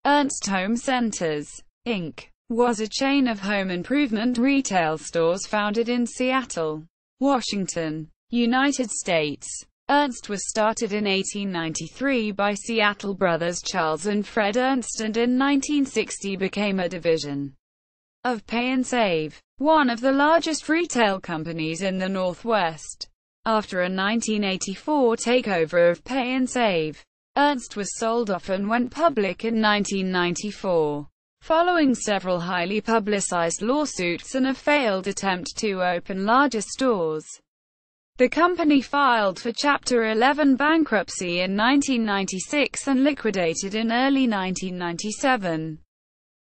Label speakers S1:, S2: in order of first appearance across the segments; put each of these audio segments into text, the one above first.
S1: Ernst Home Centers, Inc. was a chain of home improvement retail stores founded in Seattle, Washington, United States. Ernst was started in 1893 by Seattle brothers Charles and Fred Ernst and in 1960 became a division of Pay and Save, one of the largest retail companies in the Northwest. After a 1984 takeover of Pay and Save, Ernst was sold off and went public in 1994. Following several highly publicized lawsuits and a failed attempt to open larger stores, the company filed for Chapter 11 bankruptcy in 1996 and liquidated in early 1997.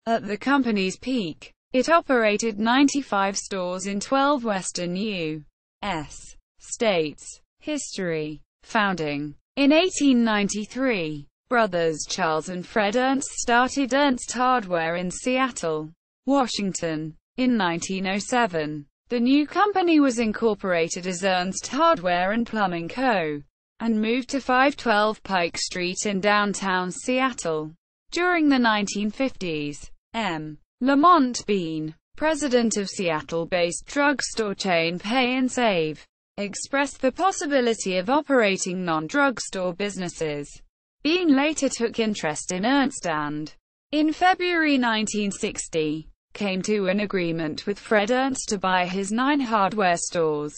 S1: At the company's peak, it operated 95 stores in 12 western U.S. states. History. Founding. In 1893, brothers Charles and Fred Ernst started Ernst Hardware in Seattle, Washington. In 1907, the new company was incorporated as Ernst Hardware and Plumbing Co., and moved to 512 Pike Street in downtown Seattle. During the 1950s, M. Lamont Bean, president of Seattle-based drugstore chain Pay and Save, expressed the possibility of operating non-drugstore businesses. Bean later took interest in Ernst and, in February 1960, came to an agreement with Fred Ernst to buy his 9 hardware stores.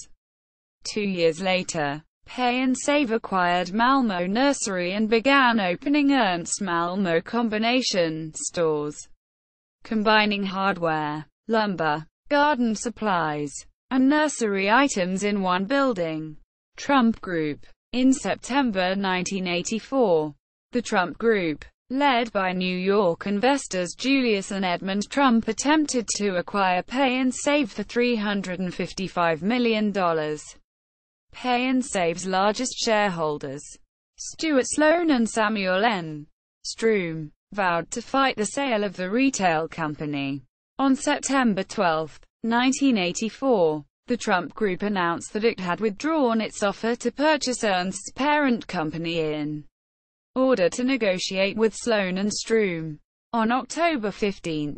S1: 2 years later, Pay and Save acquired Malmo Nursery and began opening Ernst Malmo combination stores, combining hardware, lumber, garden supplies, and nursery items in one building. Trump Group. In September 1984, the Trump Group, led by New York investors Julius and Edmund Trump, attempted to acquire Pay and Save for $355 million. Pay and Save's largest shareholders, Stuart Sloan and Samuel N. Stroom, vowed to fight the sale of the retail company. On September 12, 1984, the Trump Group announced that it had withdrawn its offer to purchase Ernst's parent company in order to negotiate with Sloan and Stroom. On October 15,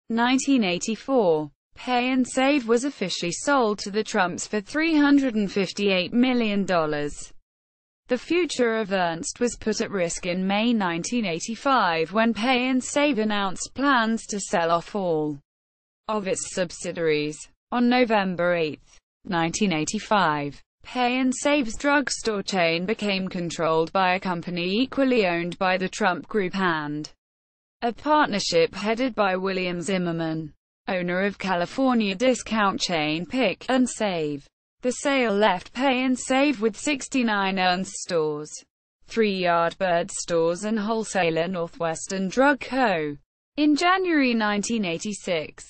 S1: 1984, Pay and Save was officially sold to the Trumps for $358 million. The future of Ernst was put at risk in May 1985 when Pay and Save announced plans to sell off all of its subsidiaries. On November 8, 1985, Pay and Save's drugstore chain became controlled by a company equally owned by the Trump Group and a partnership headed by William Zimmerman, owner of California discount chain Pick and Save. The sale left Pay and Save with 69 Ernst stores, 3 Yardbird stores and wholesaler Northwestern Drug Co. In January 1986,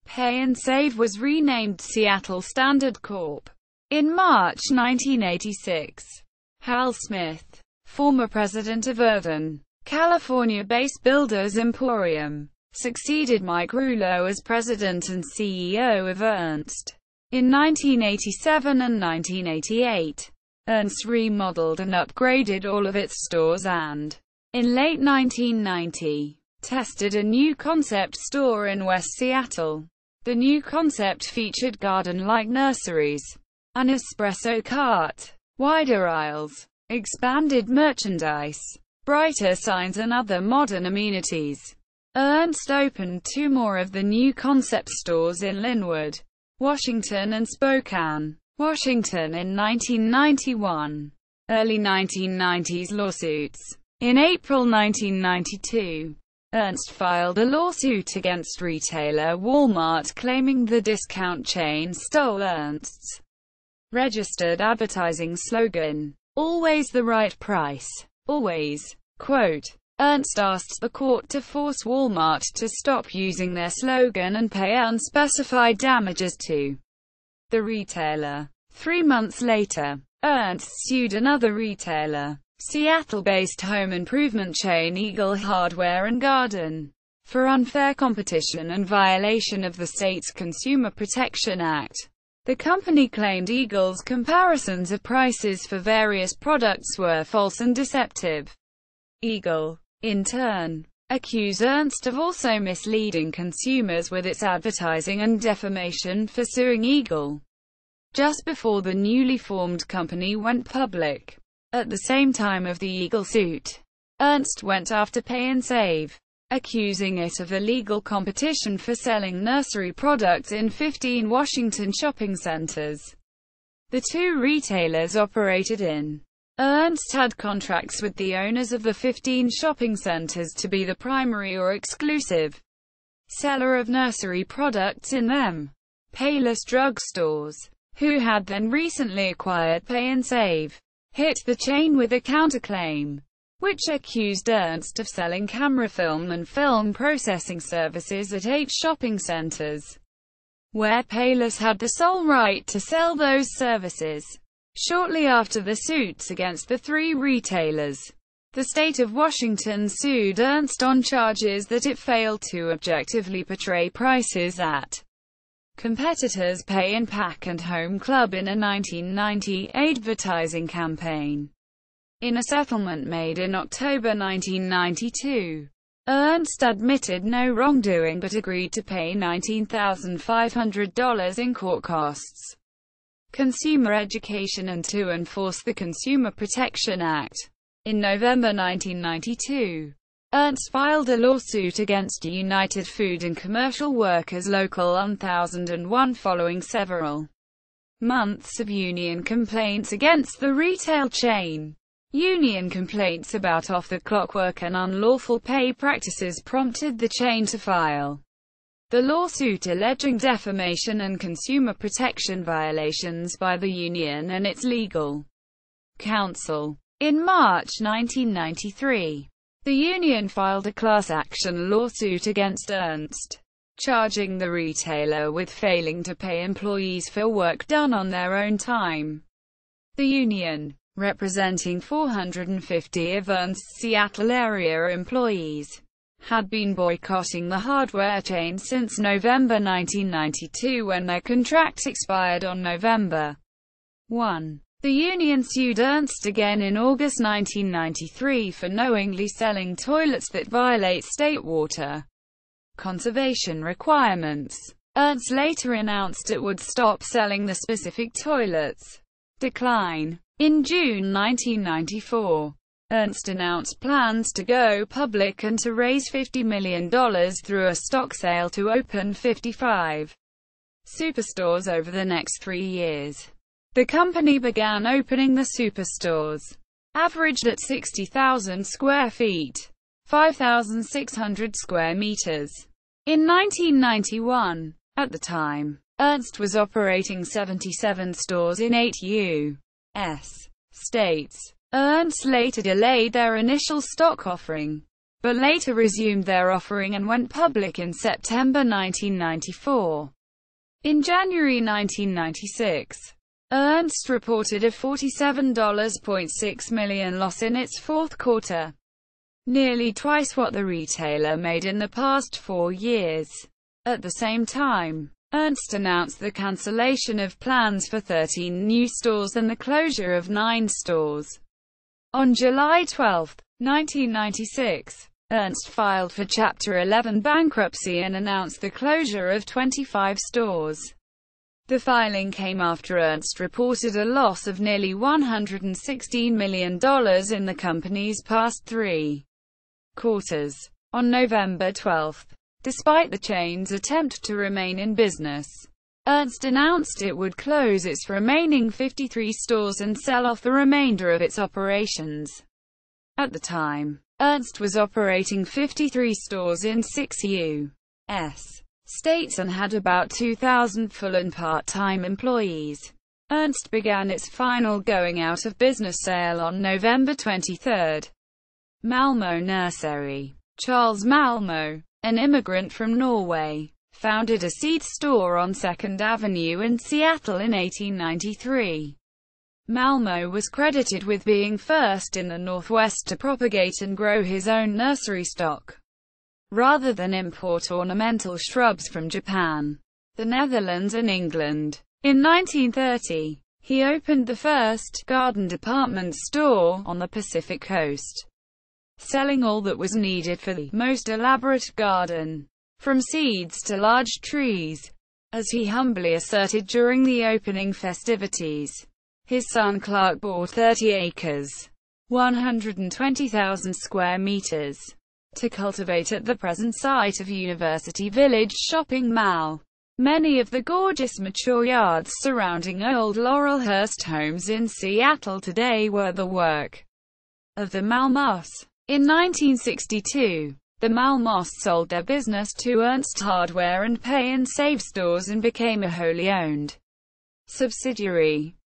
S1: Pay and Save was renamed Seattle Standard Corp. In March 1986, Hal Smith, former president of Irvine, California-based Builders Emporium, succeeded Mike Rouleau as president and CEO of Ernst. In 1987 and 1988, Ernst remodeled and upgraded all of its stores and, in late 1990, tested a new concept store in West Seattle. The new concept featured garden-like nurseries, an espresso cart, wider aisles, expanded merchandise, brighter signs and other modern amenities. Ernst opened 2 more of the new concept stores in Linwood, Washington and Spokane, Washington in 1991. Early 1990s lawsuits. In April 1992, Ernst filed a lawsuit against retailer Walmart claiming the discount chain stole Ernst's registered advertising slogan, "Always the right price. Always." Quote, Ernst asked the court to force Walmart to stop using their slogan and pay unspecified damages to the retailer. 3 months later, Ernst sued another retailer, Seattle-based home improvement chain Eagle Hardware and Garden, for unfair competition and violation of the state's Consumer Protection Act. The company claimed Eagle's comparisons of prices for various products were false and deceptive. Eagle, in turn, accused Ernst of also misleading consumers with its advertising and defamation for suing Eagle just before the newly formed company went public. At the same time of the Eagle suit, Ernst went after Pay and Save, accusing it of illegal competition for selling nursery products in 15 Washington shopping centers. The two retailers operated in. Ernst had contracts with the owners of the 15 shopping centers to be the primary or exclusive seller of nursery products in them. Payless Drug Stores, who had then recently acquired Pay and Save, hit the chain with a counterclaim, which accused Ernst of selling camera film and film processing services at 8 shopping centers, where Payless had the sole right to sell those services. Shortly after the suits against the three retailers, the state of Washington sued Ernst on charges that it failed to objectively portray prices at competitors' Pay and Pack and Home Club in a 1990 advertising campaign. In a settlement made in October 1992, Ernst admitted no wrongdoing but agreed to pay $19,500 in court costs, consumer education and to enforce the Consumer Protection Act. In November 1992, Ernst filed a lawsuit against United Food and Commercial Workers Local 1001 following several months of union complaints against the retail chain. Union complaints about off-the-clock work and unlawful pay practices prompted the chain to file the lawsuit alleging defamation and consumer protection violations by the union and its legal counsel. In March 1993, the union filed a class action lawsuit against Ernst, charging the retailer with failing to pay employees for work done on their own time. The union, representing 450 of Ernst's Seattle area employees, had been boycotting the hardware chain since November 1992 when their contract expired on November 1. The union sued Ernst again in August 1993 for knowingly selling toilets that violate state water conservation requirements. Ernst later announced it would stop selling the specific toilets. Decline. In June 1994, Ernst announced plans to go public and to raise $50 million through a stock sale to open 55 superstores over the next 3 years. The company began opening the superstores, averaged at 60,000 square feet, 5,600 square meters. In 1991, at the time, Ernst was operating 77 stores in 8 U.S. states. Ernst later delayed their initial stock offering, but later resumed their offering and went public in September 1994. In January 1996, Ernst reported a $47.6 million loss in its fourth quarter, nearly twice what the retailer made in the past 4 years. At the same time, Ernst announced the cancellation of plans for 13 new stores and the closure of 9 stores. On July 12, 1996, Ernst filed for Chapter 11 bankruptcy and announced the closure of 25 stores. The filing came after Ernst reported a loss of nearly $116 million in the company's past 3 quarters. On November 12, despite the chain's attempt to remain in business, Ernst announced it would close its remaining 53 stores and sell off the remainder of its operations. At the time, Ernst was operating 53 stores in 6 U.S. states and had about 2,000 full and part-time employees. Ernst began its final going-out-of-business sale on November 23. Malmo Nursery. Charles Malmo, an immigrant from Norway, founded a seed store on 2nd Avenue in Seattle in 1893. Malmo was credited with being first in the Northwest to propagate and grow his own nursery stock, rather than import ornamental shrubs from Japan, the Netherlands and England. In 1930, he opened the first garden department store on the Pacific Coast. selling all that was needed for the most elaborate garden, from seeds to large trees, as he humbly asserted during the opening festivities. His son Clark bought 30 acres, 120,000 square meters, to cultivate at the present site of University Village Shopping Mall. Many of the gorgeous mature yards surrounding old Laurelhurst homes in Seattle today were the work of the Malmoss. In 1962, the Malmoss sold their business to Ernst Hardware and Pay and Save Stores and became a wholly owned subsidiary.